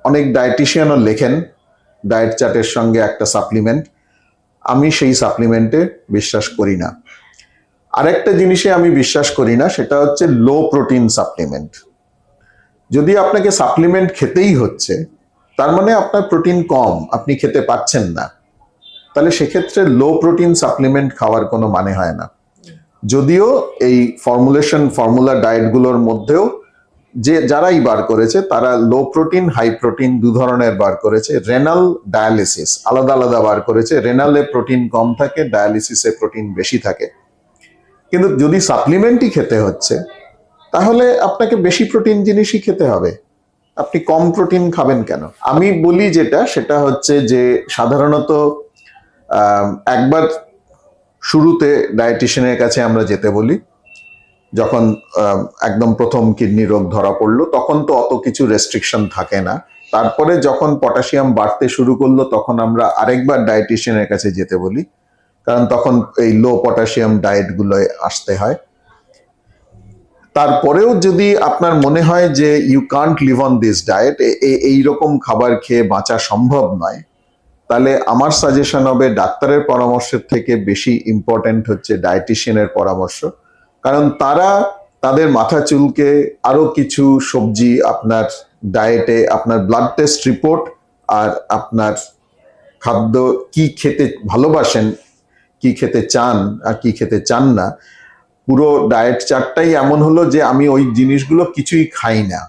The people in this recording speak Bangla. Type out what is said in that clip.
অনেক ডায়েটিশিয়ানও লেখেন ডায়েট চার্টের সঙ্গে একটা সাপ্লিমেন্ট। আমি সেই সাপ্লিমেন্টে বিশ্বাস করি না। আরেকটা জিনিসে আমি বিশ্বাস করি না, সেটা হচ্ছে লো প্রোটিন সাপ্লিমেন্ট। যদি আপনাকে সাপ্লিমেন্ট খেতেই হচ্ছে, তার মানে আপনার প্রোটিন কম, আপনি খেতে পাচ্ছেন না, তাহলে সেক্ষেত্রে লো প্রোটিন সাপ্লিমেন্ট খাওয়ার কোনো মানে হয় না। যদিও এই ফর্মুলা ডায়েটগুলোর মধ্যেও যারাই বার করেছে তারা লো প্রোটিন হাই প্রোটিন দু ধরনের বার করেছে। রেনাল ডায়ালিসিস আলাদা আলাদা বার করেছে। রেনালে প্রোটিন কম থাকে, ডায়ালিসিসে প্রোটিন বেশি থাকে। কিন্তু যদি সাপ্লিমেন্টই খেতে হচ্ছে, তাহলে আপনাকে বেশি প্রোটিন জিনিসই খেতে হবে। আপনি কম প্রোটিন খাবেন কেন? আমি বলি সেটা হচ্ছে যে সাধারণত একবার শুরুতে ডায়েটিশিয়ানের কাছে আমরা যেতে বলি, যখন একদম প্রথম কিডনি রোগ ধরা পড়লো, তখন তো অত কিছু রেস্ট্রিকশন থাকে না। তারপরে যখন পটাশিয়াম বাড়তে শুরু করলো, তখন আমরা আরেকবার ডায়েটিশিয়ানের কাছে যেতে বলি, কারণ তখন এই লো পটাশিয়াম ডায়েট গুলোয় আসতে হয়। তারপরেও যদি আপনার মনে হয় যে you can't live on this diet, এইরকম খাবার খেয়ে বাঁচা সম্ভব নয়, তাহলে আমার সাজেশন হবে ডাক্তারের পরামর্শের থেকে বেশি ইম্পর্টেন্ট হচ্ছে ডায়েটিশিয়ানের পরামর্শ। কারণ তারা তাদের মাথা চুলকে আরো কিছু সবজি আপনার ডায়েটে, আপনার ব্লাড টেস্ট রিপোর্ট আর আপনার খাদ্য কি খেতে ভালোবাসেন, কি খেতে চান আর কি খেতে চান না, পুরো ডায়েট চার্টটাই এমন হলো যে আমি ওই জিনিসগুলো কিছুই খাই না।